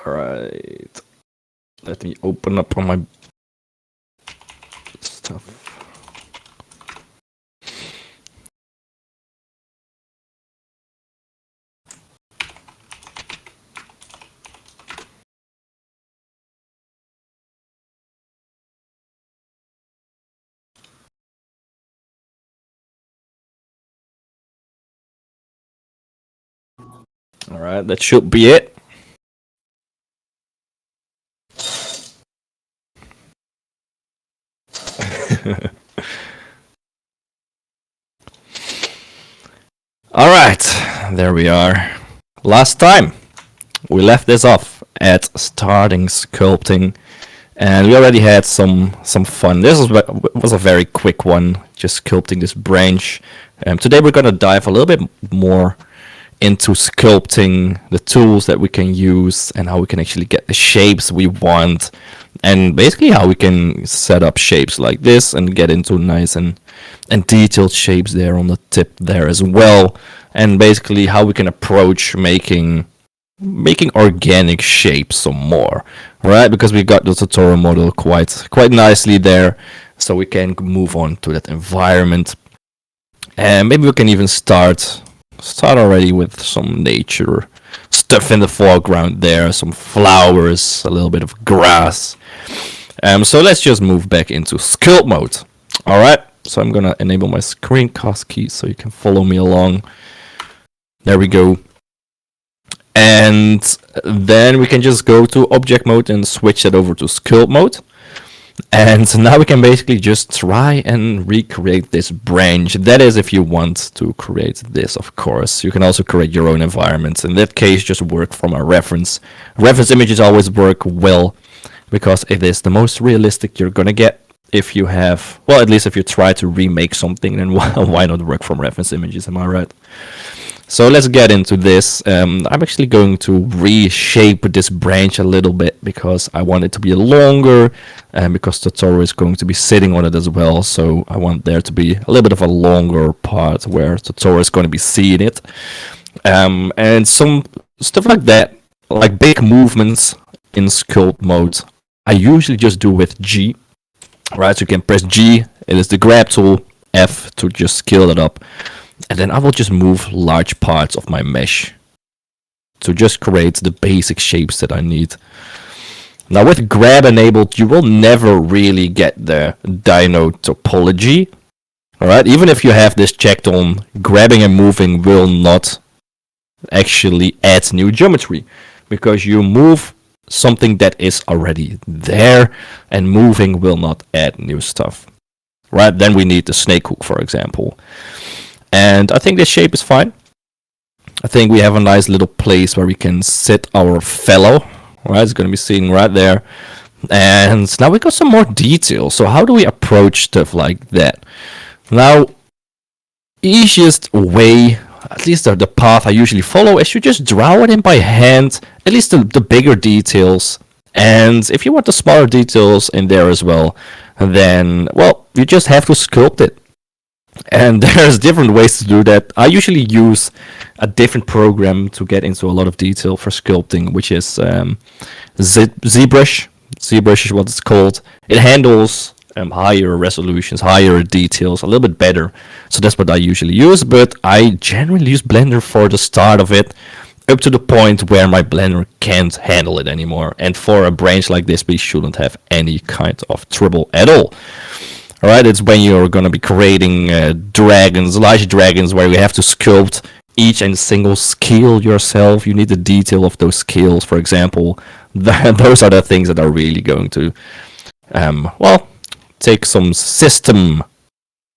Alright. Let me open up on my stuff. Alright, that should be it. Alright, there we are. Last time we left this off at starting sculpting, and we already had some fun. This was a very quick one, just sculpting this branch. Today we're gonna dive a little bit more into sculpting, the tools that we can use, and how we can actually get the shapes we want, and basically how we can set up shapes like this and get into nice and detailed shapes there on the tip there as well, and basically how we can approach making organic shapes some more, right? Because we got the Totoro model quite nicely there, so we can move on to that environment, and maybe we can even start already with some nature stuff in the foreground there, some flowers, a little bit of grass. So let's just move back into sculpt mode. All right, so I'm gonna enable my screencast key so you can follow me along. There we go. And then we can just go to object mode and switch it over to sculpt mode. And now we can basically just try and recreate this branch. That is if you want to create this, of course. You can also create your own environments. In that case, just work from a reference. Reference images always work well because it is the most realistic you're gonna get. If you have, well, at least if you try to remake something, then why not work from reference images, am I right? So let's get into this. I'm actually going to reshape this branch a little bit because I want it to be longer, and because Totoro is going to be sitting on it as well. So I want there to be a little bit of a longer part where Totoro is going to be seeing it. And some stuff like that, like big movements in sculpt mode, I usually just do with G. Right, so you can press G, it is the grab tool, F to just scale it up. And then I will just move large parts of my mesh to just create the basic shapes that I need. Now with grab enabled, you will never really get the dino topology. Alright, even if you have this checked on, grabbing and moving will not actually add new geometry, because you move something that is already there, and moving will not add new stuff. Right, then we need the snake hook, for example. And I think this shape is fine. I think we have a nice little place where we can sit our fellow. Right, it's going to be sitting right there. And now we got some more detail. So how do we approach stuff like that? Now, easiest way, at least the path I usually follow, is you just draw it in by hand, at least the bigger details. And if you want the smaller details in there as well, then, well, you just have to sculpt it. And there's different ways to do that. I usually use a different program to get into a lot of detail for sculpting, which is ZBrush. ZBrush is what it's called. It handles higher resolutions, higher details, a little bit better. So that's what I usually use, but I generally use Blender for the start of it, up to the point where my Blender can't handle it anymore. And for a branch like this, we shouldn't have any kind of trouble at all. Alright, it's when you're going to be creating dragons, large dragons, where you have to sculpt each and single scale yourself. You need the detail of those scales, for example. Those are the things that are really going to, well, take some system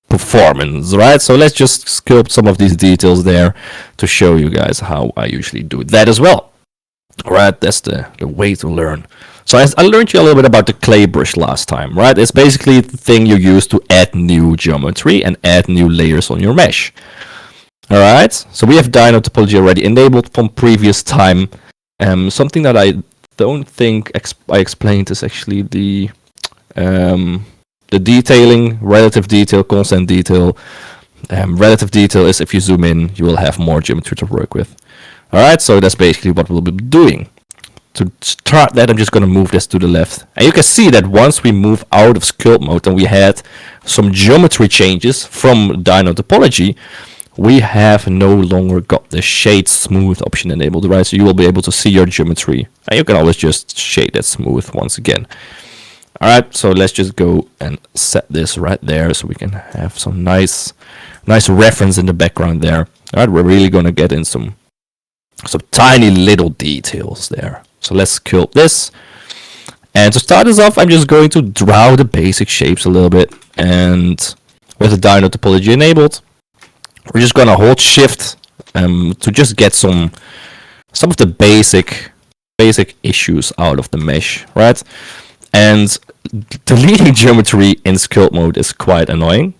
performance, right? So let's just sculpt some of these details there to show you guys how I usually do that as well. Alright, that's the way to learn. So I learned you a little bit about the clay brush last time, right? It's basically the thing you use to add new geometry and add new layers on your mesh. Alright, so we have dino topology already enabled from previous time. Something that I don't think I explained is actually the detailing, relative detail, constant detail. Relative detail is if you zoom in, you will have more geometry to work with. Alright, so that's basically what we'll be doing. to start that, I'm just going to move this to the left. And you can see that once we move out of sculpt mode and we had some geometry changes from Dino topology, we have no longer got the shade smooth option enabled, right? So you will be able to see your geometry, and you can always just shade that smooth once again. All right, so let's just go and set this right there so we can have some nice reference in the background there. All right, we're really going to get in some tiny little details there. So let's sculpt this. And to start this off, I'm just going to draw the basic shapes a little bit. And with the Dino topology enabled, we're just going to hold shift to just get some of the basic issues out of the mesh, right? And deleting geometry in sculpt mode is quite annoying,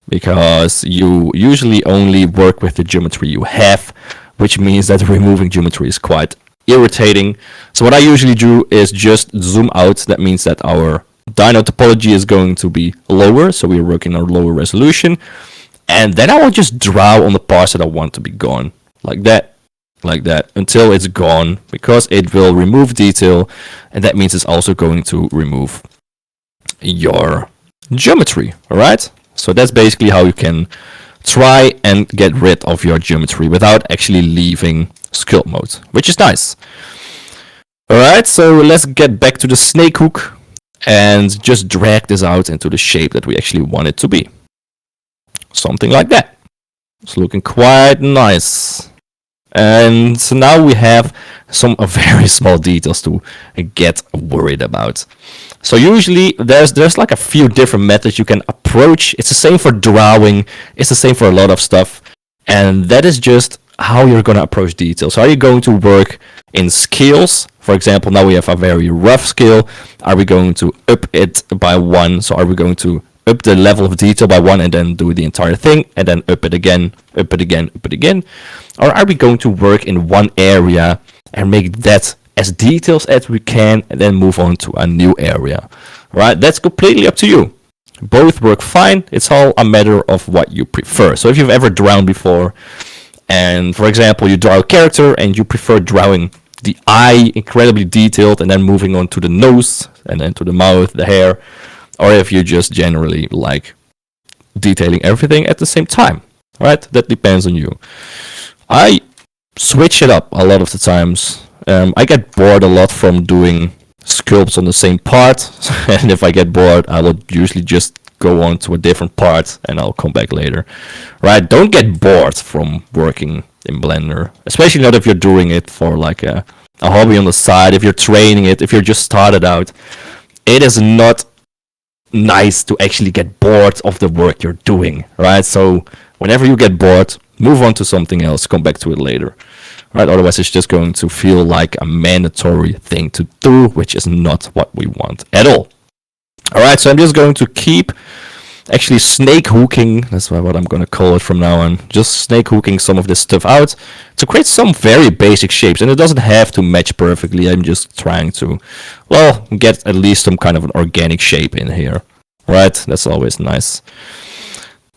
because you usually only work with the geometry you have, which means that removing geometry is quite irritating. So what I usually do is just zoom out. That means that our Dino topology is going to be lower, so we're working on lower resolution. And then I will just draw on the parts that I want to be gone, like that, until it's gone, because it will remove detail, and that means it's also going to remove your geometry, alright? So that's basically how you can try and get rid of your geometry without actually leaving sculpt mode, which is nice. Alright, so let's get back to the snake hook and just drag this out into the shape that we actually want it to be. Something like that. It's looking quite nice. And so now we have some very small details to get worried about. So usually there's like a few different methods you can approach. It's the same for drawing. It's the same for a lot of stuff. And that is just how you're going to approach details. So are you going to work in scales? For example, now we have a very rough scale. Are we going to up it by 1? So are we going to up the level of detail by 1 and then do the entire thing and then up it again, up it again, up it again? Or are we going to work in one area and make that as details as we can and then move on to a new area? Right? That's completely up to you. Both work fine. It's all a matter of what you prefer. So if you've ever drawn before, and for example you draw a character and you prefer drawing the eye incredibly detailed and then moving on to the nose and then to the mouth, the hair, or if you just generally like detailing everything at the same time, right? That depends on you. I switch it up a lot of the times. I get bored a lot from doing sculpts on the same part, and if I get bored, I will usually just go on to a different part and I'll come back later, right? Don't get bored from working in Blender, especially not if you're doing it for like a hobby on the side. If you're training it, if you're just started out, it is not nice to actually get bored of the work you're doing, right? So whenever you get bored, move on to something else, come back to it later, right? Otherwise it's just going to feel like a mandatory thing to do, which is not what we want at all. All right, so I'm just going to keep actually snake hooking, that's what I'm going to call it from now on, just snake hooking some of this stuff out to create some very basic shapes. And it doesn't have to match perfectly. I'm just trying to, well, get at least some kind of an organic shape in here, right? That's always nice.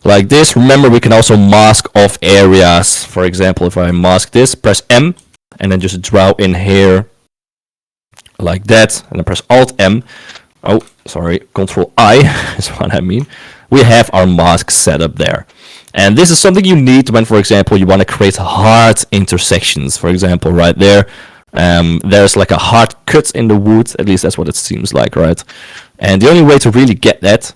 Like this. Remember, we can also mask off areas. For example, if I mask this, press M and then just draw in here like that, and then press Alt M. Oh, sorry, Control I is what I mean. We have our mask set up there. And this is something you need when, for example, you want to create hard intersections. For example, right there, there's like a hard cut in the wood. At least that's what it seems like, right? And the only way to really get that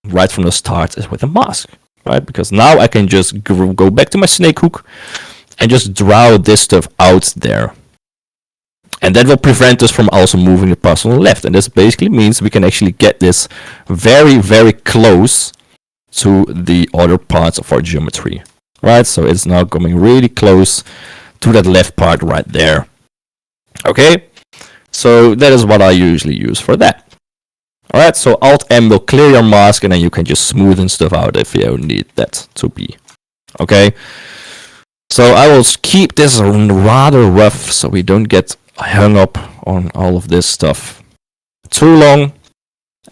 right from the start is with a mask, right? Because now I can just go back to my snake hook and just draw this stuff out there. And that will prevent us from also moving the parts on the left. And this basically means we can actually get this very, very close to the other parts of our geometry, right? So it's now coming really close to that left part right there. Okay, so that is what I usually use for that. All right, so Alt M will clear your mask, and then you can just smoothen stuff out if you need that to be. Okay, so I will keep this rather rough so we don't get hung up on all of this stuff too long.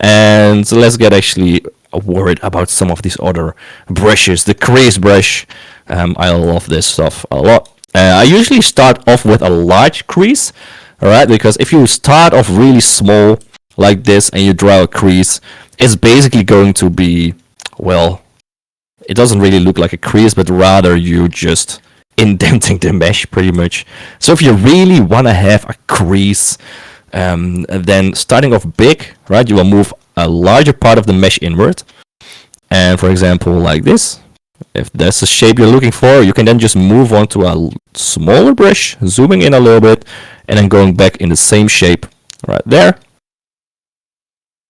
And let's get actually worried about some of these other brushes. The crease brush, I love this stuff a lot. I usually start off with a large crease Alright, because if you start off really small like this and you draw a crease, it's basically going to be, well, it doesn't really look like a crease, but rather you just indenting the mesh pretty much. So if you really want to have a crease, then starting off big, right, you will move a larger part of the mesh inward. And for example, like this, if that's the shape you're looking for, you can then just move on to a smaller brush, zooming in a little bit, and then going back in the same shape right there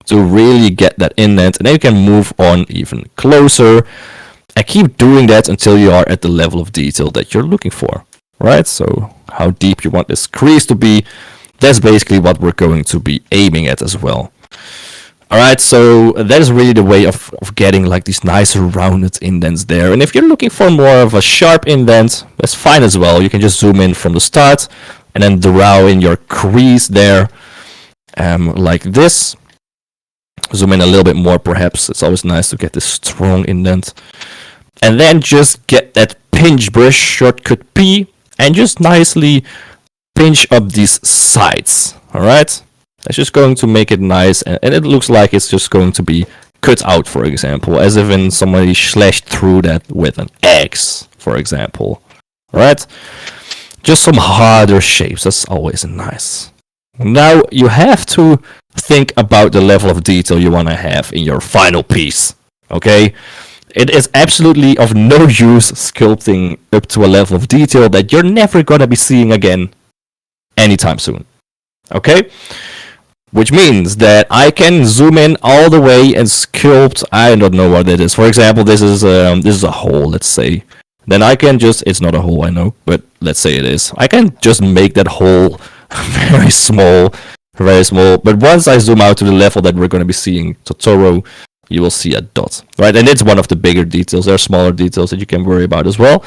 to really get that indent. And then you can move on even closer and keep doing that until you are at the level of detail that you're looking for, right? So how deep you want this crease to be, that's basically what we're going to be aiming at as well. Alright, so that is really the way of getting like these nice rounded indents there. And if you're looking for more of a sharp indent, that's fine as well. You can just zoom in from the start and then draw in your crease there, like this. Zoom in a little bit more perhaps. It's always nice to get this strong indent. And then just get that pinch brush, shortcut P, and just nicely pinch up these sides. Alright? That's just going to make it nice, and it looks like it's just going to be cut out, for example, as if in somebody slashed through that with an axe, for example. Alright? Just some harder shapes, that's always nice. Now you have to think about the level of detail you want to have in your final piece. Okay? It is absolutely of no use sculpting up to a level of detail that you're never gonna be seeing again anytime soon. Okay? Which means that I can zoom in all the way and sculpt, I don't know what it is. For example, this is a hole, let's say. Then I can just, it's not a hole, I know, but let's say it is. I can just make that hole very small, but once I zoom out to the level that we're going to be seeing Totoro, you will see a dot, right? And it's one of the bigger details. There are smaller details that you can worry about as well.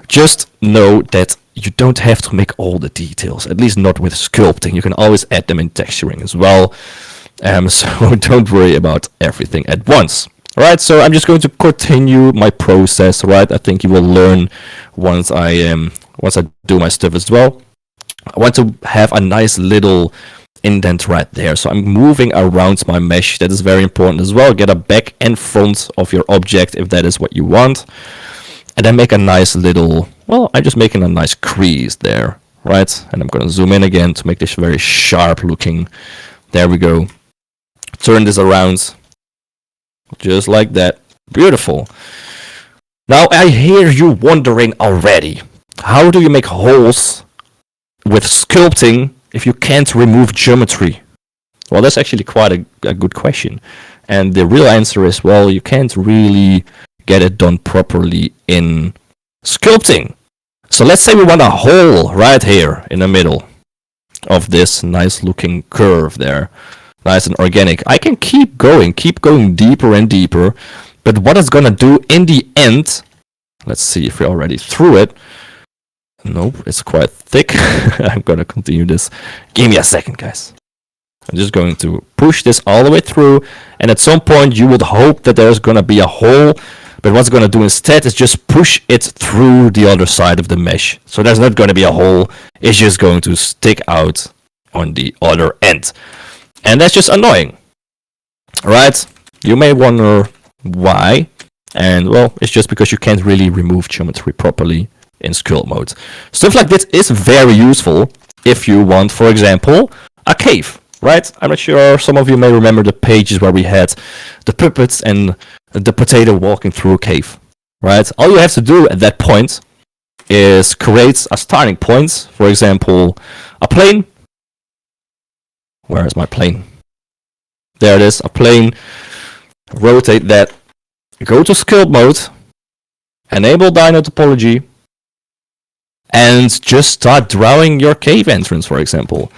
Just know that you don't have to make all the details, at least not with sculpting. You can always add them in texturing as well. So don't worry about everything at once. Alright, so I'm just going to continue my process, right? I think you will learn once I do my stuff as well. I want to have a nice little indent right there. So I'm moving around my mesh. That is very important as well. Get a back and front of your object if that is what you want. And then make a nice little, well, I'm just making a nice crease there, right? And I'm going to zoom in again to make this very sharp looking. There we go. Turn this around. Just like that. Beautiful. Now I hear you wondering already. How do you make holes with sculpting if you can't remove geometry? Well, that's actually quite a good question. And the real answer is, well, you can't really get it done properly in sculpting. So let's say we want a hole right here in the middle of this nice looking curve there. Nice and organic. I can keep going deeper and deeper. But what it's gonna do in the end, let's see if we're already through it. Nope, it's quite thick. I'm gonna continue this. Give me a second, guys. I'm just going to push this all the way through, and at some point you would hope that there's gonna be a hole, but what's gonna do instead is just push it through the other side of the mesh. So there's not gonna be a hole, it's just going to stick out on the other end. And that's just annoying, right? You may wonder why, and well, it's just because you can't really remove geometry properly in sculpt mode. Stuff like this is very useful if you want, for example, a cave, right? I'm not sure, some of you may remember the pages where we had the puppets and the potato walking through a cave, right? All you have to do at that point is create a starting point, for example, a plane. Where is my plane? There it is, a plane. Rotate that. Go to sculpt mode. Enable Dino topology. And just start drawing your cave entrance, for example.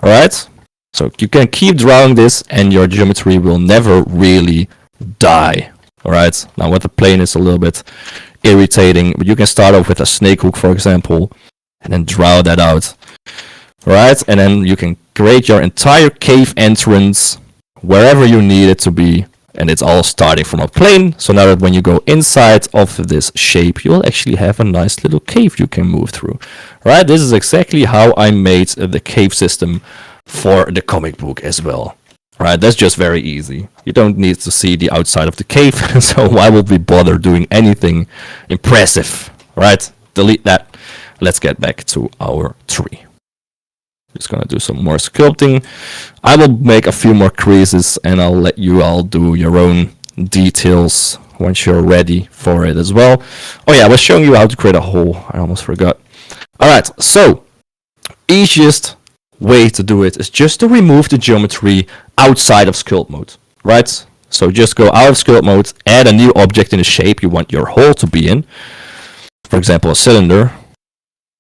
Alright? So you can keep drawing this and your geometry will never really die. Alright? Now with the plane it's a little bit irritating, but you can start off with a snake hook, for example, and then draw that out. Right, and then you can create your entire cave entrance wherever you need it to be. and it's all starting from a plane. So now that when you go inside of this shape, you'll actually have a nice little cave you can move through. Right? This is exactly how I made the cave system for the comic book as well. Right? That's just very easy. You don't need to see the outside of the cave, so why would we bother doing anything impressive? Right? Delete that. Let's get back to our tree. Just gonna do some more sculpting. I will make a few more creases and I'll let you all do your own details once you're ready for it as well. Oh yeah, I was showing you how to create a hole. I almost forgot. Alright, so easiest way to do it is just to remove the geometry outside of sculpt mode. Right? So just go out of sculpt mode, add a new object in the shape you want your hole to be in. For example, a cylinder.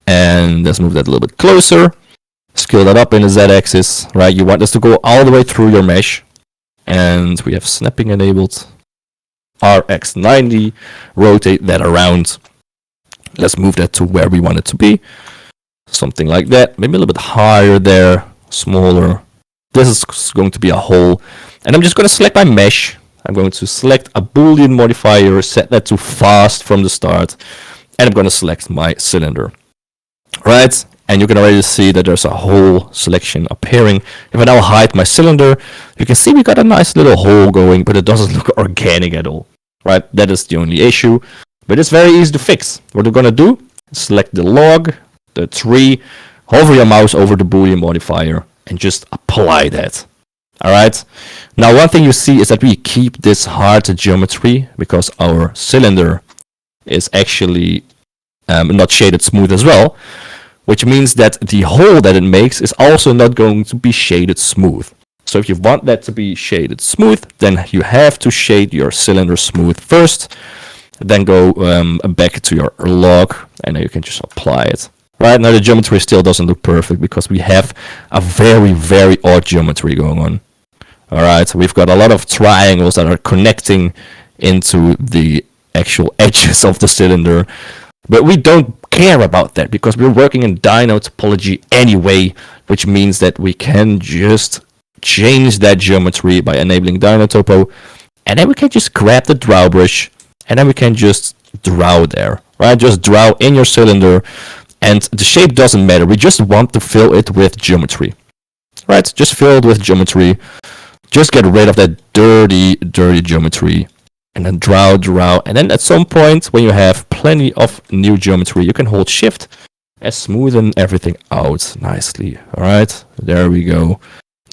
And let's move that a little bit closer. Scale that up in the z-axis, right? You want this to go all the way through your mesh. And we have snapping enabled. RX90. Rotate that around. Let's move that to where we want it to be. Something like that. Maybe a little bit higher there. Smaller. This is going to be a hole. And I'm just going to select my mesh. I'm going to select a Boolean modifier. Set that to fast from the start. And I'm going to select my cylinder. Right? And you can already see that there's a hole selection appearing. If I now hide my cylinder, you can see we got a nice little hole going, but it doesn't look organic at all. Right? That is the only issue. But it's very easy to fix. What we're going to do, select the log, the tree, hover your mouse over the Boolean modifier, and just apply that. Alright? Now one thing you see is that we keep this hard geometry because our cylinder is actually not shaded smooth as well. Which means that the hole that it makes is also not going to be shaded smooth. So if you want that to be shaded smooth, then you have to shade your cylinder smooth first. Then go back to your log, and then you can just apply it. Right now the geometry still doesn't look perfect because we have a very, very odd geometry going on. Alright, so we've got a lot of triangles that are connecting into the actual edges of the cylinder. But we don't care about that because we're working in Dino topology anyway, which means that we can just change that geometry by enabling Dino topo, and then we can just grab the draw brush, and then we can just draw there, right? Just draw in your cylinder, and the shape doesn't matter. We just want to fill it with geometry, right? Just fill it with geometry. Just get rid of that dirty geometry. And then draw, and then at some point when you have plenty of new geometry, you can hold shift and smoothen everything out nicely. Alright, there we go.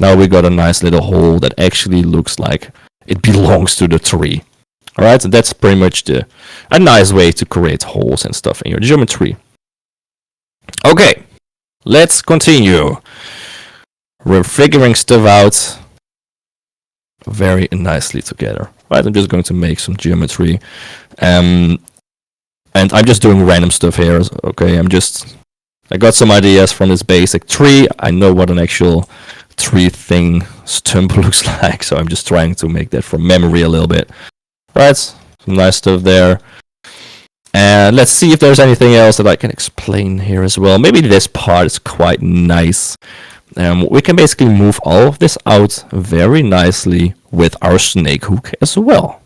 Now we got a nice little hole that actually looks like it belongs to the tree. Alright, and that's pretty much a nice way to create holes and stuff in your geometry. Okay, let's continue. We're figuring stuff out very nicely together. Right, I'm just going to make some geometry, and I'm just doing random stuff here. Okay, I got some ideas from this basic tree. I know what an actual tree thing stump looks like, so I'm just trying to make that from memory a little bit. Right, some nice stuff there. And let's see if there's anything else that I can explain here as well. Maybe this part is quite nice. We can basically move all of this out very nicely with our snake hook as well.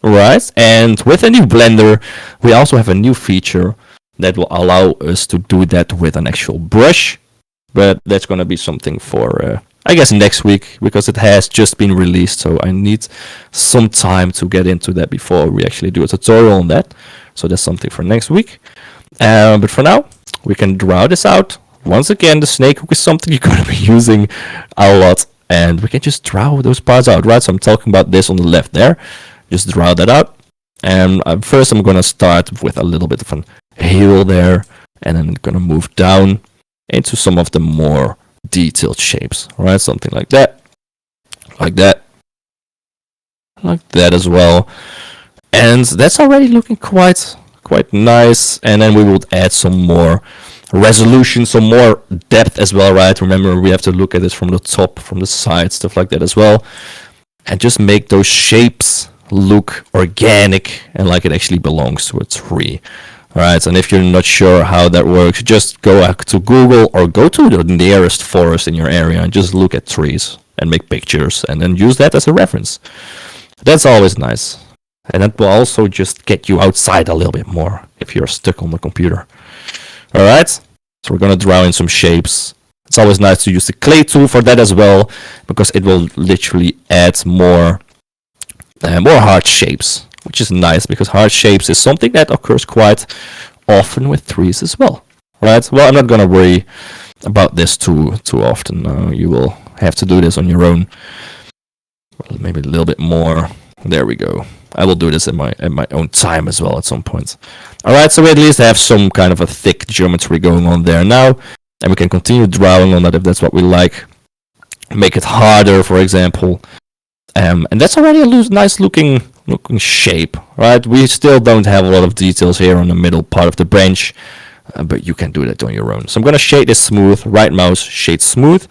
Right? And with a new blender, we also have a new feature that will allow us to do that with an actual brush. But that's going to be something for, I guess, next week, because it has just been released. So I need some time to get into that before we actually do a tutorial on that. So that's something for next week. But for now, we can draw this out. Once again, the snake hook is something you're going to be using a lot. And we can just draw those parts out, right? So I'm talking about this on the left there. Just draw that out. And first I'm going to start with a little bit of a heel there. And then I'm going to move down into some of the more detailed shapes. Right? Something like that. Like that. Like that as well. And that's already looking quite nice. And then we will add some more resolution, some more depth as well, right? Remember, we have to look at this from the top, from the side, stuff like that as well. And just make those shapes look organic and like it actually belongs to a tree. Alright, and if you're not sure how that works, just go to Google or go to the nearest forest in your area and just look at trees and make pictures and then use that as a reference. That's always nice. And that will also just get you outside a little bit more if you're stuck on the computer. Alright, so we're gonna draw in some shapes. It's always nice to use the clay tool for that as well, because it will literally add more hard shapes, which is nice, because hard shapes is something that occurs quite often with trees as well. Right? Well, I'm not gonna worry about this too often. You will have to do this on your own. Well, maybe a little bit more. There we go. I will do this in my own time as well at some point. Alright, so we at least have some kind of a thick geometry going on there now. And we can continue drawing on that if that's what we like. Make it harder, for example. And that's already a nice looking shape, right? We still don't have a lot of details here on the middle part of the branch. But you can do that on your own. So I'm going to shade this smooth. Right mouse, shade smooth.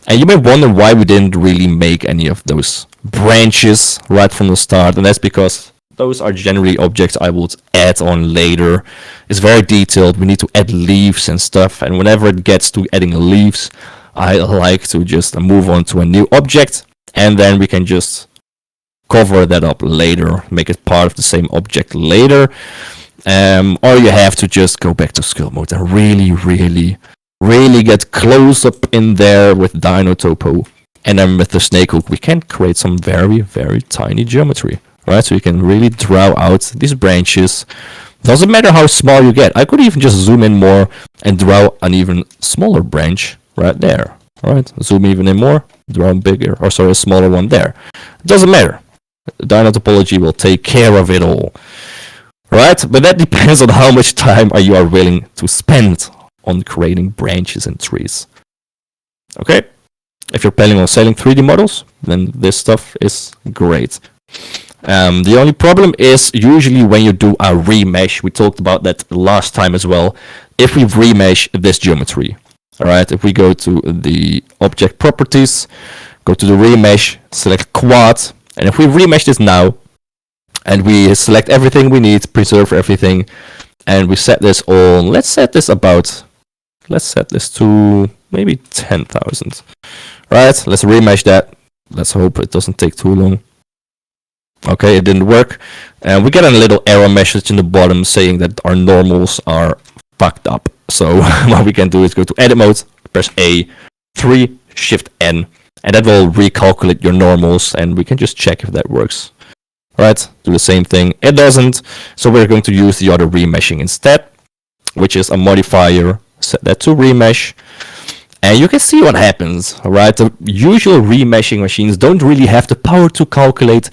And you may wonder why we didn't really make any of those branches right from the start. And that's because those are generally objects I would add on later. It's very detailed. We need to add leaves and stuff. And whenever it gets to adding leaves, I like to just move on to a new object. And then we can just cover that up later. Make it part of the same object later. Or you have to just go back to sculpt mode and really get close up in there with Dino Topo. And then with the snake hook, we can create some very tiny geometry. Right, so you can really draw out these branches. Doesn't matter how small you get. I could even just zoom in more and draw an even smaller branch right there. Alright, zoom even in more, draw a smaller one there. It doesn't matter. Dino topology will take care of it all. Right, but that depends on how much time you are willing to spend on creating branches and trees. Okay, if you're planning on selling 3D models, then this stuff is great. The only problem is usually when you do a remesh, we talked about that last time as well, if we remesh this geometry. Alright, if we go to the object properties, go to the remesh, select quad, and if we remesh this now, and we select everything we need, preserve everything, and we set this on, let's set this to maybe 10,000. Right, let's remesh that. Let's hope it doesn't take too long. Okay, it didn't work. And we get a little error message in the bottom saying that our normals are fucked up. So what we can do is go to edit mode, press A3, shift N, and that will recalculate your normals, and we can just check if that works. Right, do the same thing. It doesn't, so we're going to use the other remeshing instead, which is a modifier. Set that to remesh. And you can see what happens. Alright, the usual remeshing machines don't really have the power to calculate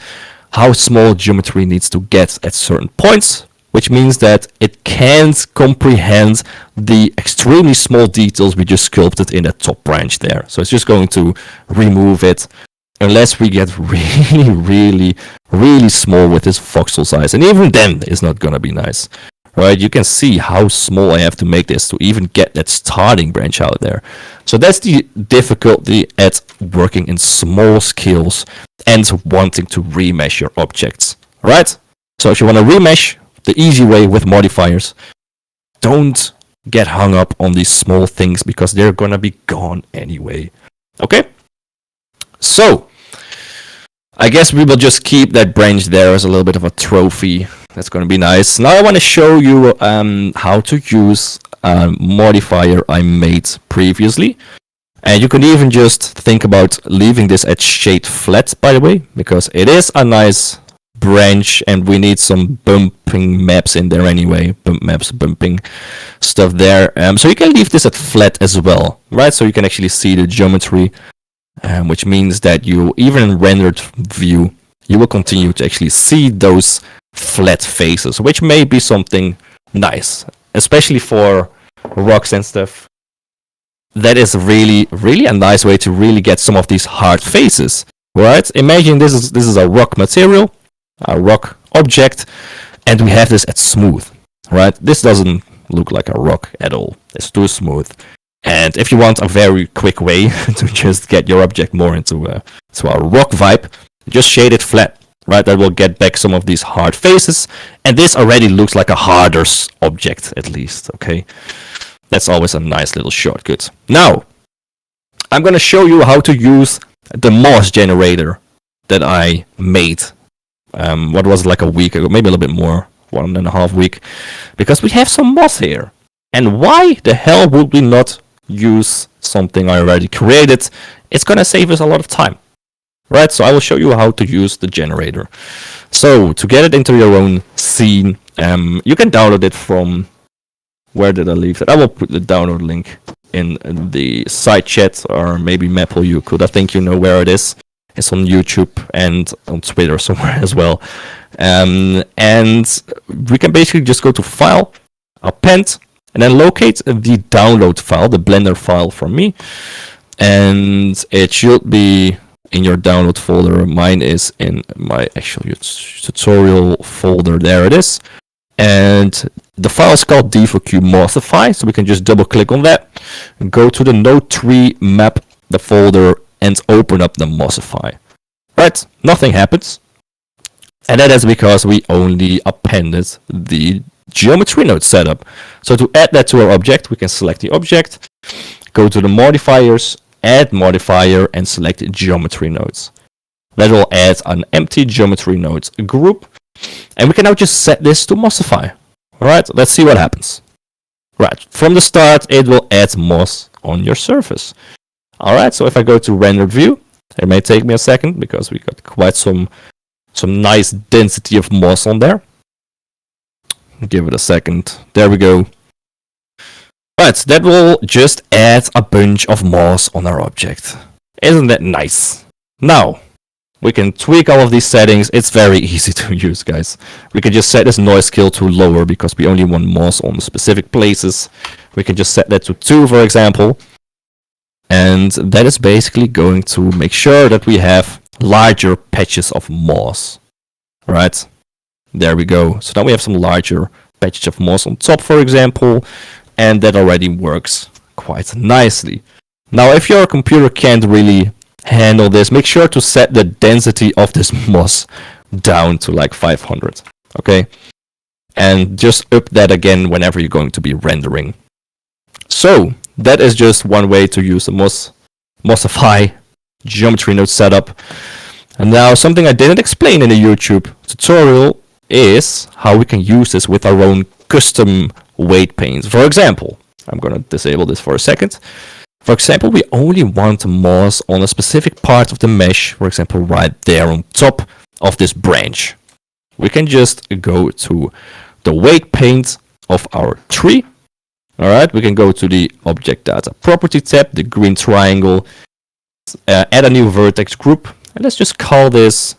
how small geometry needs to get at certain points, which means that it can't comprehend the extremely small details we just sculpted in that top branch there. So it's just going to remove it unless we get really small with this voxel size. And even then, it's not going to be nice. Right, you can see how small I have to make this to even get that starting branch out there. So that's the difficulty at working in small scales and wanting to remesh your objects. Right? So if you want to remesh the easy way with modifiers, don't get hung up on these small things because they're gonna be gone anyway. Okay? So I guess we will just keep that branch there as a little bit of a trophy. That's going to be nice. Now I want to show you how to use a modifier I made previously. And you can even just think about leaving this at shade flat, by the way, because it is a nice branch and we need some bumping maps in there anyway. Bump maps, bumping stuff there. So you can leave this at flat as well, right? So you can actually see the geometry, which means that you, even in rendered view, you will continue to actually see those flat faces, which may be something nice, especially for rocks and stuff. That is really a nice way to really get some of these hard faces, right? Imagine this is a rock material, a rock object, and we have this at smooth, right? This doesn't look like a rock at all. It's too smooth. And if you want a very quick way to just get your object more into a rock vibe, just shade it flat. Right, that will get back some of these hard faces, and this already looks like a harder object, at least, okay? That's always a nice little shortcut. Now, I'm gonna show you how to use the moss generator that I made What was it, like a week ago, maybe a little bit more, 1.5 week, because we have some moss here. And why the hell would we not use something I already created? It's gonna save us a lot of time, right? So I will show you how to use the generator. So to get it into your own scene, you can download it from, where did I leave it? I will put the download link in the side chat, or maybe Maple, you could. I think you know where it is. It's on YouTube and on Twitter somewhere as well. And we can basically just go to File, Append, and then locate the download file, the Blender file from me. And it should be in your download folder. Mine is in my actual tutorial folder. There it is. And the file is called D4Q Mossify, so we can just double click on that, go to the node tree, map the folder, and open up the Mossify. Right, nothing happens. And that is because we only appended the geometry node setup. So to add that to our object, we can select the object, go to the modifiers, add modifier, and select geometry nodes. That will add an empty geometry nodes group. And we can now just set this to Mossify. Alright, let's see what happens. Right, from the start, it will add moss on your surface. Alright, so if I go to render view, it may take me a second because we got quite some nice density of moss on there. Give it a second. There we go. Right, that will just add a bunch of moss on our object. Isn't that nice? Now, we can tweak all of these settings. It's very easy to use, guys. We can just set this noise scale to lower because we only want moss on specific places. We can just set that to 2, for example. And that is basically going to make sure that we have larger patches of moss. Right? There we go. So now we have some larger patches of moss on top, for example. And that already works quite nicely. Now, if your computer can't really handle this, make sure to set the density of this moss down to like 500. Okay? And just up that again whenever you're going to be rendering. So, that is just one way to use the Mossify geometry node setup. And now something I didn't explain in the YouTube tutorial is how we can use this with our own custom weight paints. For example, I'm going to disable this for a second. For example, we only want moss on a specific part of the mesh, for example, right there on top of this branch. We can just go to the weight paint of our tree. Alright, we can go to the Object Data Property tab, the green triangle, add a new vertex group, and let's just call this,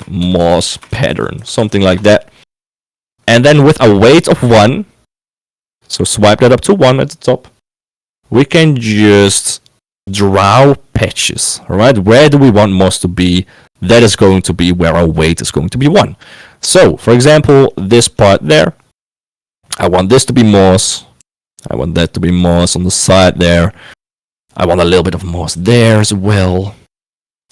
moss pattern, something like that. And then with a weight of 1, so swipe that up to 1 at the top, we can just draw patches. Alright, where do we want moss to be? That is going to be where our weight is going to be 1. So, for example, this part there, I want this to be moss. I want that to be moss on the side there. I want a little bit of moss there as well.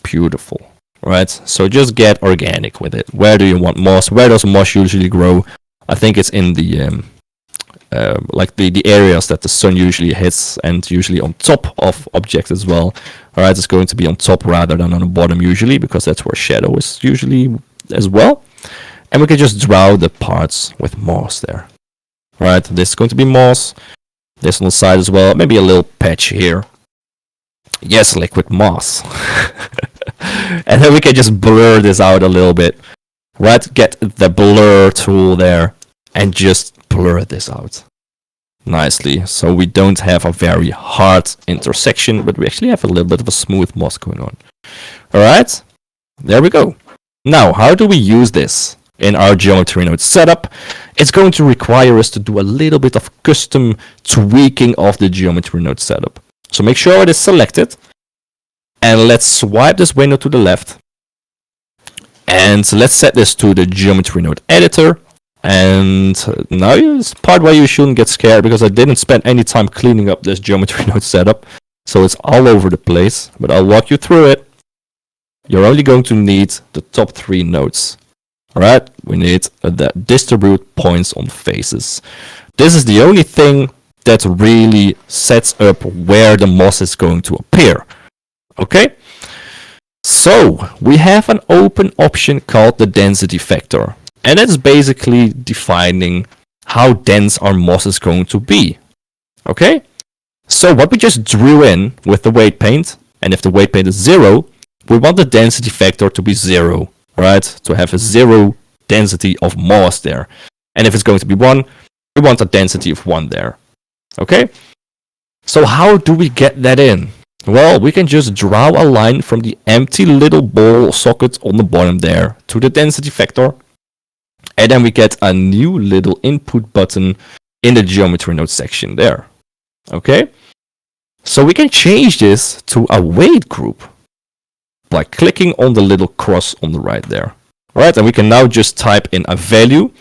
Beautiful. Right? So just get organic with it. Where do you want moss? Where does moss usually grow? I think it's in the like the areas that the sun usually hits, and usually on top of objects as well. Alright, it's going to be on top rather than on the bottom usually, because that's where shadow is usually as well. And we can just draw the parts with moss there. Right, this is going to be moss. This on the side as well. Maybe a little patch here. Yes, liquid moss. And then we can just blur this out a little bit. Right, get the blur tool there and just blur this out nicely. So we don't have a very hard intersection, but we actually have a little bit of a smooth moss going on. Alright, there we go. Now, how do we use this in our geometry node setup? It's going to require us to do a little bit of custom tweaking of the geometry node setup. So make sure it is selected. And let's swipe this window to the left. And let's set this to the geometry node editor. And now is the part where you shouldn't get scared, because I didn't spend any time cleaning up this geometry node setup. So it's all over the place, but I'll walk you through it. You're only going to need the top 3 nodes. Alright, we need the distribute points on faces. This is the only thing that really sets up where the moss is going to appear. Okay? So we have an open option called the density factor, and it's basically defining how dense our moss is going to be. Okay? So what we just drew in with the weight paint, and if the weight paint is 0, we want the density factor to be 0, right? To have a 0 density of moss there. And if it's going to be 1, we want a density of 1 there. Okay? So how do we get that in? Well, we can just draw a line from the empty little ball socket on the bottom there to the density factor. And then we get a new little input button in the geometry node section there. Okay? So we can change this to a weight group by clicking on the little cross on the right there. Alright, and we can now just type in a value.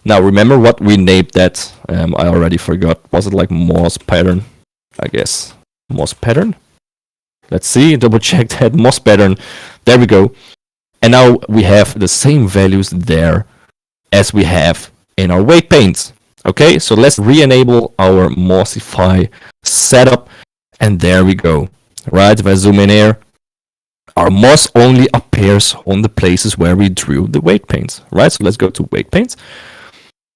Now remember what we named that. I already forgot. Was it like moss pattern? I guess. Moss pattern? Let's see, double check that. Moss pattern. There we go. And now we have the same values there as we have in our weight paint. Okay, so let's re-enable our Mossify setup. And there we go. Right, if I zoom in here, our moss only appears on the places where we drew the weight paint. Right, so let's go to weight paint.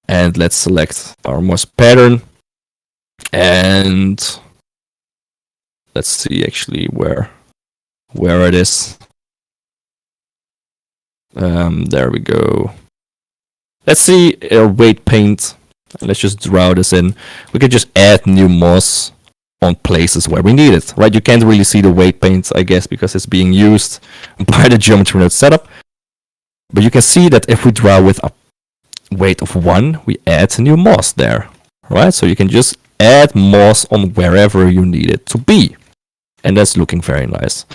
And let's select our moss pattern. And let's see actually where it is. There we go. Let's see our weight paint. Let's just draw this in. We can just add new moss on places where we need it, right? You can't really see the weight paint, I guess, because it's being used by the geometry node setup. But you can see that if we draw with a weight of 1, we add new moss there, right? So you can just add moss on wherever you need it to be. And that's looking very nice.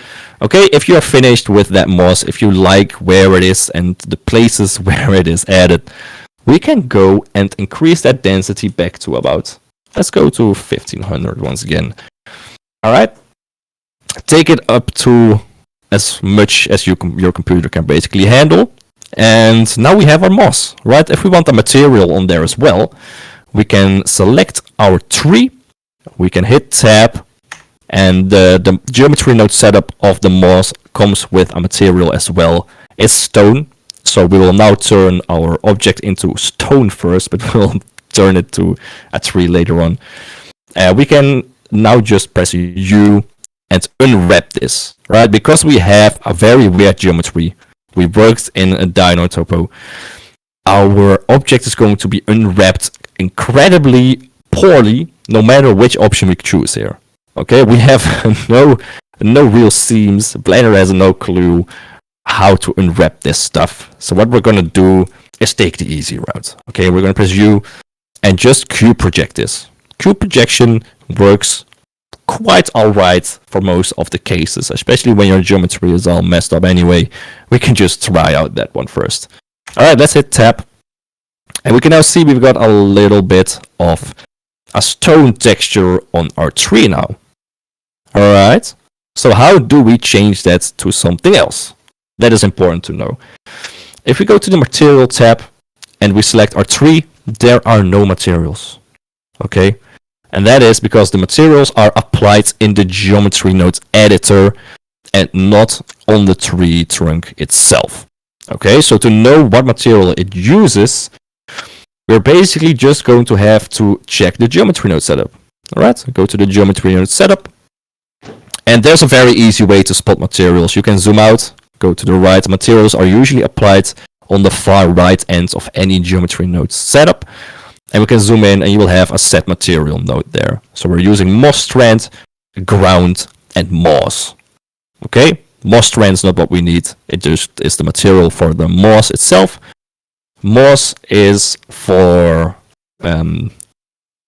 Okay, if you are finished with that moss, if you like where it is and the places where it is added, we can go and increase that density back to about, let's go to 1500 once again. Alright, take it up to as much as your computer can basically handle. And now we have our moss, right? If we want a material on there as well, we can select our tree, we can hit tab, and the geometry node setup of the moss comes with a material as well. It's stone, so we will now turn our object into stone first, but we'll turn it to a tree later on. We can now just press U and unwrap this, right? Because we have a very weird geometry. We worked in a Dino Topo. Our object is going to be unwrapped incredibly poorly, no matter which option we choose here. Okay, we have no real seams. Blender has no clue how to unwrap this stuff. So what we're gonna do is take the easy route. Okay, we're gonna press U and just cube project this. Cube projection works quite alright for most of the cases, especially when your geometry is all messed up anyway. We can just try out that one first. Alright, let's hit tab. And we can now see we've got a little bit of a stone texture on our tree now. Alright, so how do we change that to something else? That is important to know. If we go to the material tab and we select our tree, there are no materials. Okay, and that is because the materials are applied in the geometry node editor and not on the tree trunk itself. Okay, so to know what material it uses, we're basically just going to have to check the geometry node setup. Alright, go to the geometry node setup. And there's a very easy way to spot materials. You can zoom out, go to the right. Materials are usually applied on the far right end of any geometry node setup. And we can zoom in and you will have a set material node there. So we're using moss strand, ground, and moss. Okay, moss strand is not what we need. It just is the material for the moss itself. Moss is for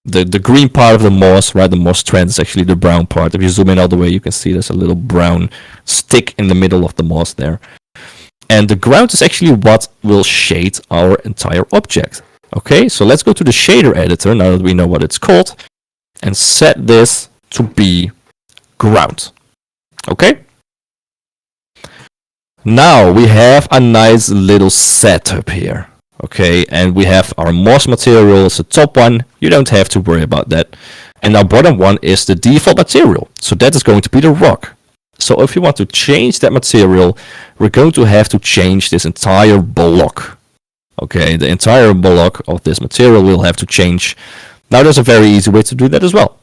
the green part of the moss, right? The moss strand is actually the brown part. If you zoom in all the way, you can see there's a little brown stick in the middle of the moss there. And the ground is actually what will shade our entire object. Okay, so let's go to the shader editor, now that we know what it's called, and set this to be ground. Okay? Now we have a nice little setup here. Okay, and we have our moss material as the top one. You don't have to worry about that. And our bottom one is the default material. So that is going to be the rock. So if you want to change that material, we're going to have to change this entire block. Okay, the entire block of this material will have to change. Now there's a very easy way to do that as well.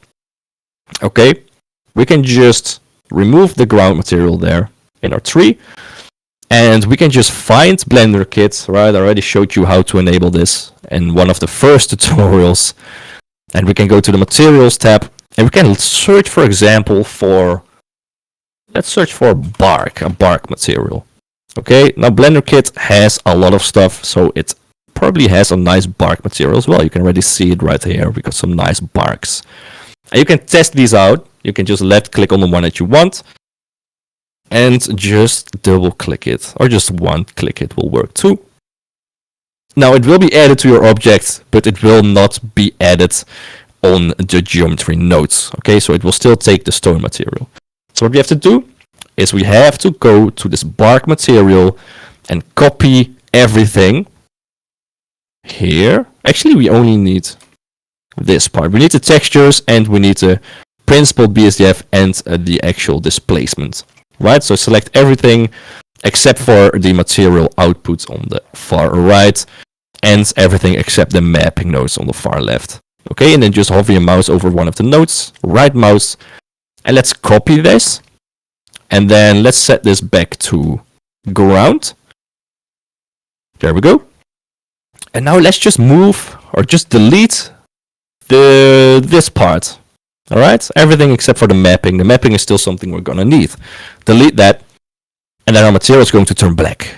Okay, we can just remove the ground material there in our tree, and we can just find Blender Kit, right? I already showed you how to enable this in one of the first tutorials. And we can go to the materials tab, and we can search, for example, let's search for bark, a bark material. Okay, now Blender Kit has a lot of stuff, so it probably has a nice bark material as well. You can already see it right here. We got some nice barks. And you can test these out. You can just left click on the one that you want and just double click it, or just one click it will work too. Now it will be added to your object, but it will not be added on the geometry nodes. Okay, so it will still take the stone material. So what we have to do is we have to go to this bark material and copy everything here. Actually, we only need this part. We need the textures and we need the principled BSDF and the actual displacement. Right, so select everything except for the material output on the far right and everything except the mapping nodes on the far left. Okay, and then just hover your mouse over one of the nodes, right mouse, and let's copy this. And then let's set this back to ground. There we go. And now let's just move or just delete this part. Alright, everything except for the mapping. The mapping is still something we're gonna need. Delete that, and then our material is going to turn black.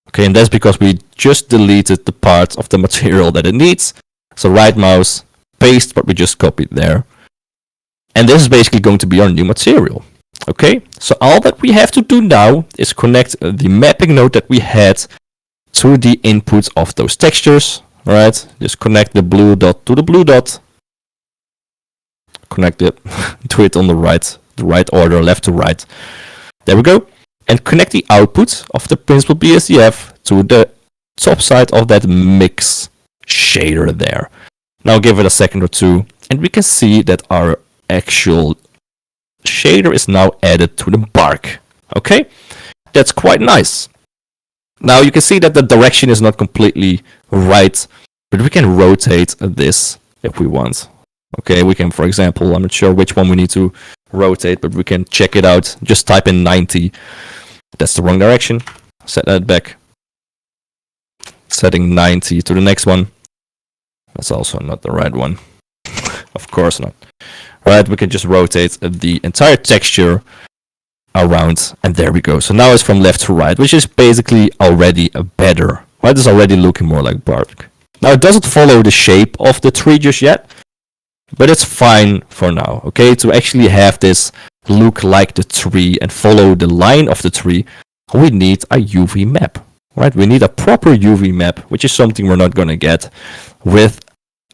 Okay, and that's because we just deleted the part of the material that it needs. So right mouse, paste what we just copied there. And this is basically going to be our new material. Okay, so all that we have to do now is connect the mapping node that we had to the input of those textures. Alright, just connect the blue dot to the blue dot. Connect it to it on the right order, left to right. There we go. And connect the output of the principled BSDF to the top side of that mix shader there. Now give it a second or two, and we can see that our actual shader is now added to the bark. Okay, that's quite nice. Now you can see that the direction is not completely right, but we can rotate this if we want. Okay, we can, for example, I'm not sure which one we need to rotate, but we can check it out. Just type in 90. That's the wrong direction. Set that back. Setting 90 to the next one. That's also not the right one. Of course not. Right, we can just rotate the entire texture around, and there we go. So now it's from left to right, which is basically already better. Right, it's already looking more like bark. Now it doesn't follow the shape of the tree just yet, but it's fine for now, okay? To actually have this look like the tree and follow the line of the tree, we need a UV map, right? We need a proper UV map, which is something we're not gonna get with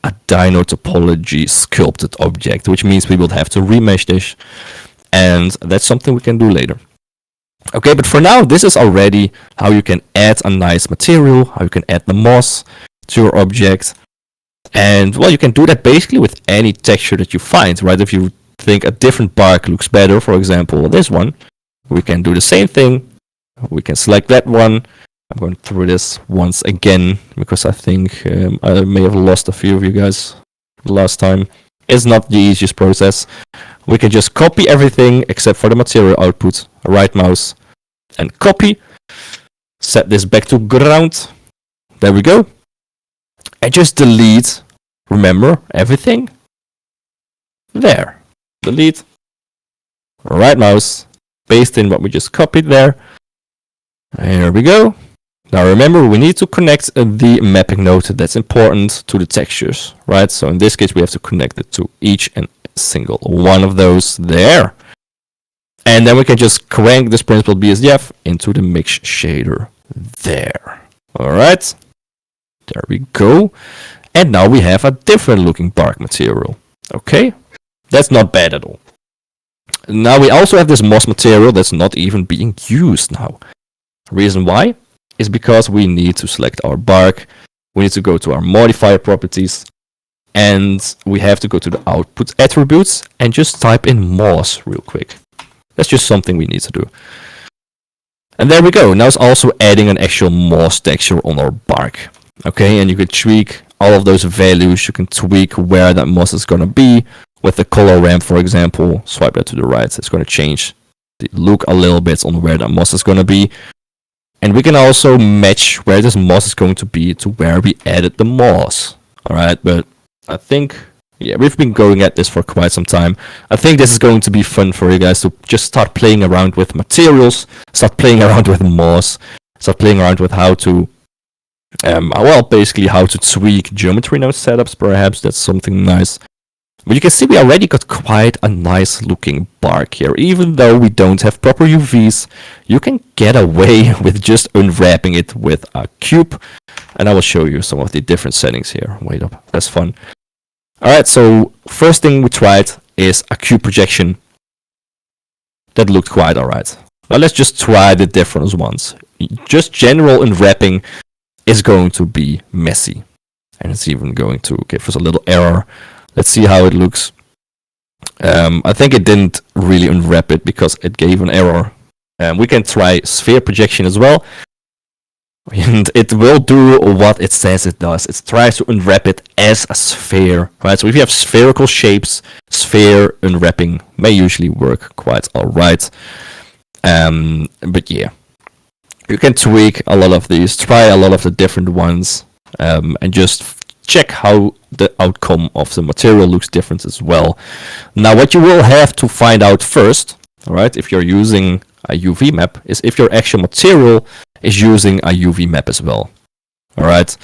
a dino topology sculpted object, which means we will have to remesh this, and that's something we can do later. Okay, but for now, this is already how you can add a nice material, how you can add the moss to your object. And well, you can do that basically with any texture that you find, right? If you think a different bark looks better, for example, this one, we can do the same thing. We can select that one. I'm going through this once again because I think I may have lost a few of you guys last time. It's not the easiest process. We can just copy everything except for the material output, right mouse, and copy. Set this back to ground. There we go. And just delete, remember, everything. There. Delete. Right mouse. Paste in what we just copied there. Here we go. Now remember, we need to connect the mapping node that's important to the textures, right? So in this case, we have to connect it to each and single one of those there. And then we can just crank this principled BSDF into the mix shader there. All right. There we go. And now we have a different looking bark material. Okay. That's not bad at all. Now we also have this moss material that's not even being used now. Reason why is because we need to select our bark. We need to go to our modifier properties. And we have to go to the output attributes and just type in moss real quick. That's just something we need to do. And there we go. Now it's also adding an actual moss texture on our bark. Okay, and you can tweak all of those values. You can tweak where that moss is going to be. With the color ramp, for example, swipe that to the right. It's going to change the look a little bit on where that moss is going to be. And we can also match where this moss is going to be to where we added the moss. Alright, but I think, yeah, we've been going at this for quite some time. I think this is going to be fun for you guys to just start playing around with materials, start playing around with moss, start playing around with how to, basically how to tweak geometry node setups, perhaps. That's something nice. But you can see we already got quite a nice looking bark here. Even though we don't have proper UVs, you can get away with just unwrapping it with a cube. And I will show you some of the different settings here. Wait up, that's fun. Alright, so first thing we tried is a cube projection. That looked quite alright. Now let's just try the different ones. Just general unwrapping is going to be messy. And it's even going to give us a little error. Let's see how it looks. I think it didn't really unwrap it because it gave an error. We can try sphere projection as well. And it will do what it says it does. It tries to unwrap it as a sphere. Right? So if you have spherical shapes, sphere unwrapping may usually work quite alright. But yeah. You can tweak a lot of these, try a lot of the different ones, and just check how the outcome of the material looks different as well. Now what you will have to find out first, alright, if you're using a UV map, is if your actual material is using a UV map as well. Alright,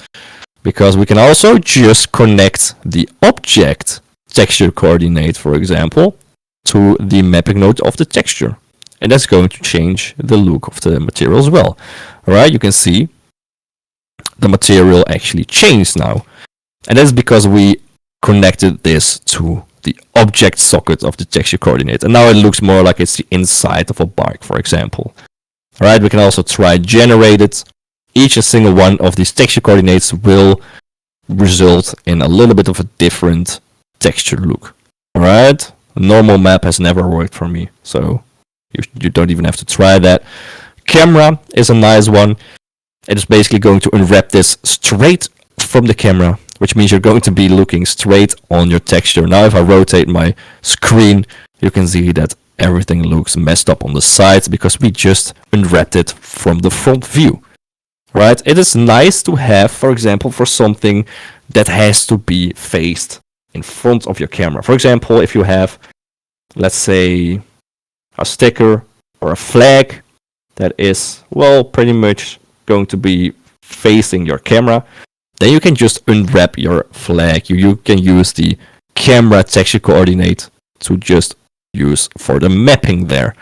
because we can also just connect the object texture coordinate, for example, to the mapping node of the texture. And that's going to change the look of the material as well. Alright, you can see the material actually changed now. And that's because we connected this to the object socket of the texture coordinate. And now it looks more like it's the inside of a bark, for example. Alright, we can also try generate it. Each and single one of these texture coordinates will result in a little bit of a different texture look. Alright, a normal map has never worked for me, so you don't even have to try that. Camera is a nice one. It is basically going to unwrap this straight from the camera, which means you're going to be looking straight on your texture. Now if I rotate my screen, you can see that everything looks messed up on the sides because we just unwrapped it from the front view. Right? It is nice to have, for example, for something that has to be faced in front of your camera. For example, if you have, let's say, a sticker or a flag that is, well, pretty much going to be facing your camera, then you can just unwrap your flag. You can use the camera texture coordinate to just use for the mapping there,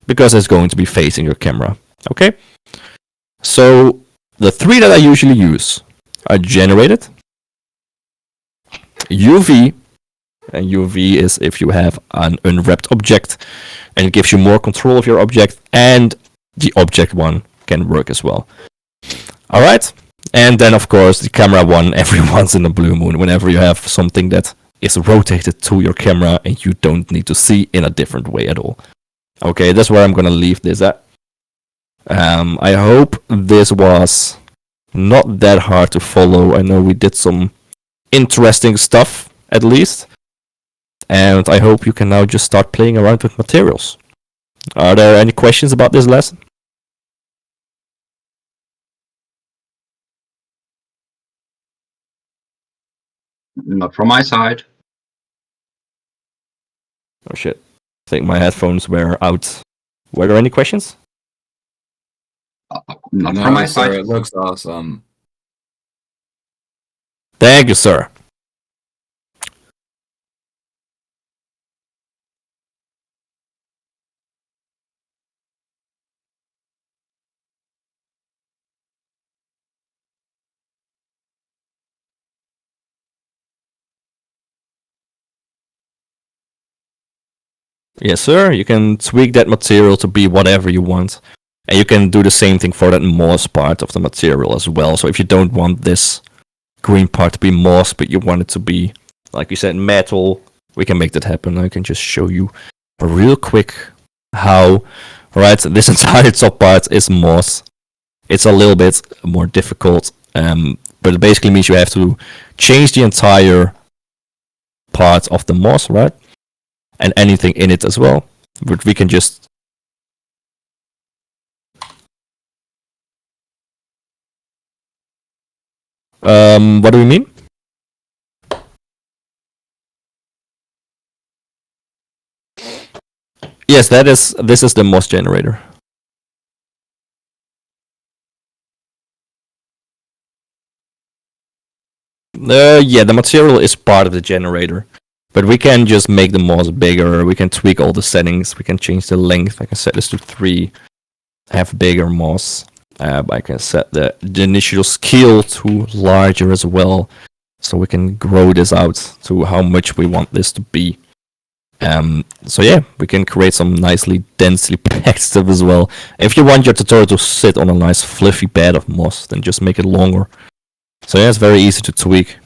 because it's going to be facing your camera. Okay? So the three that I usually use are generated, UV, and UV is if you have an unwrapped object and it gives you more control of your object, and the object one can work as well. Alright? And then of course the camera one every once in a blue moon, whenever you have something that is rotated to your camera and you don't need to see in a different way at all. Okay, that's where I'm gonna leave this at. I hope this was not that hard to follow. I know we did some interesting stuff, at least. And I hope you can now just start playing around with materials. Are there any questions about this lesson? Not from my side. Oh shit. I think my headphones were out. Were there any questions? Not No, from my sir, side. it looks awesome. Thank you, sir. Yes, sir. You can tweak that material to be whatever you want. And you can do the same thing for that moss part of the material as well. So if you don't want this green part to be moss, but you want it to be, like you said, metal, we can make that happen. I can just show you real quick how, right, this entire top part is moss. It's a little bit more difficult, but it basically means you have to change the entire part of the moss, right? And anything in it as well. But we can just what do we mean? Yes, this is the moss generator. Yeah, the material is part of the generator. But we can just make the moss bigger. We can tweak all the settings. We can change the length. I can set this to 3. Have bigger moss. I can set the initial scale to larger as well. So we can grow this out to how much we want this to be. So yeah, we can create some nicely densely packed stuff as well. If you want your Totoro to sit on a nice fluffy bed of moss, then just make it longer. So yeah, it's very easy to tweak.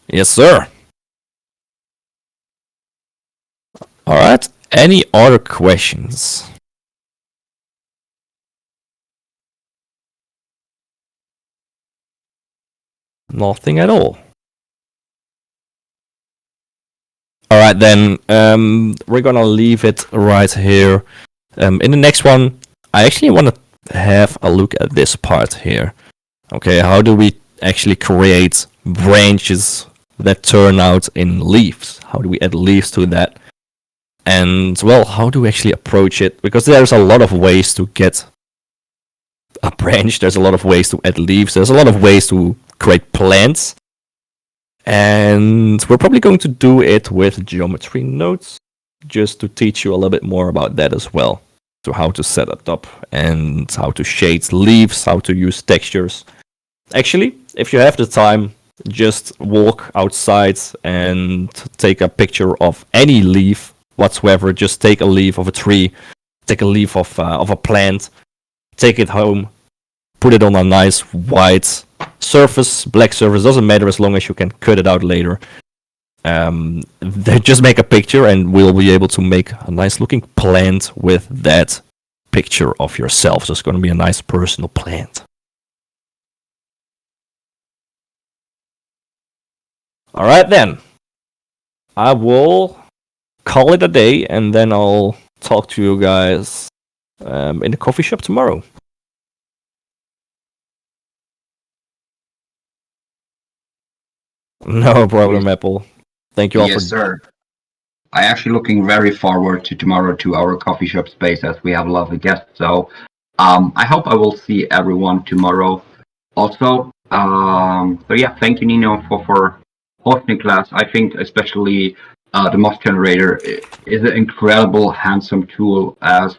Yes, sir. Alright, any other questions? Nothing at all. Alright then, we're gonna leave it right here. In the next one, I actually want to have a look at this part here. Okay, how do we actually create branches that turn out in leaves? How do we add leaves to that? And, well, how do we actually approach it? Because there's a lot of ways to get a branch, there's a lot of ways to add leaves, there's a lot of ways to create plants. And we're probably going to do it with geometry nodes, just to teach you a little bit more about that as well. So how to set it up and how to shade leaves, how to use textures. Actually, if you have the time, just walk outside and take a picture of any leaf whatsoever. Just take a leaf of a tree, take a leaf of a plant, take it home, put it on a nice white surface, black surface, doesn't matter as long as you can cut it out later. Just make a picture and we'll be able to make a nice looking plant with that picture of yourself. So it's going to be a nice personal plant. Alright then. I will call it a day and then I'll talk to you guys in the coffee shop tomorrow. No problem, Apple. Thank you all Yes, for. sir. I actually looking very forward to tomorrow to our coffee shop space as we have a lovely guest. So I hope I will see everyone tomorrow. Also, so yeah, thank you, Nino, for hosting class. I think especially the Moss Generator is an incredible, handsome tool. As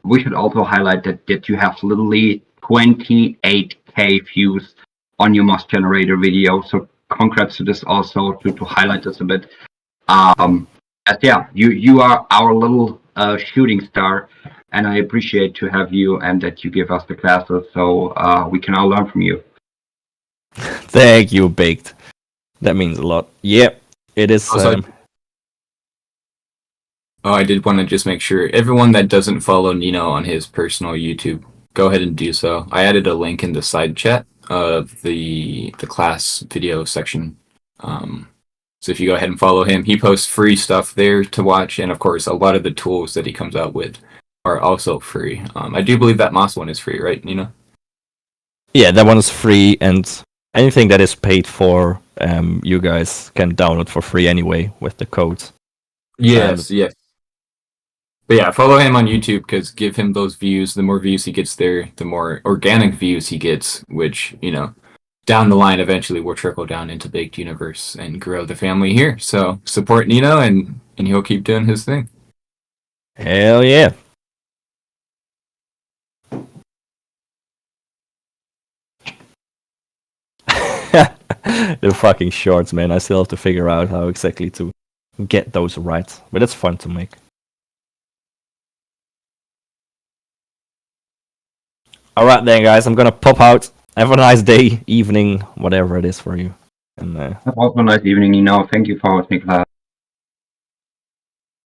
we should also highlight that you have literally 28K views on your Moss Generator video. So congrats to this also to highlight this a bit. As yeah, you are our little shooting star, and I appreciate to have you and that you give us the classes so we can all learn from you. Thank you, Baked. That means a lot. Yep, it is. Also, I did want to just make sure everyone that doesn't follow Nino on his personal YouTube, go ahead and do so. I added a link in the side chat of the class video section. So if you go ahead and follow him, he posts free stuff there to watch, and of course, a lot of the tools that he comes out with are also free. I do believe that Moss one is free, right, Nino? Yeah, that one is free, and anything that is paid for, you guys can download for free anyway with the code. Yes. But yeah, follow him on YouTube because give him those views. The more views he gets there, the more organic views he gets, which, down the line eventually will trickle down into Baked Universe and grow the family here. So support Nino and he'll keep doing his thing. Hell yeah. The fucking shorts, man. I still have to figure out how exactly to get those right. But it's fun to make. Alright then, guys. I'm gonna pop out. Have a nice day, evening, whatever it is for you. And Have also a nice evening, Nino. Thank you for taking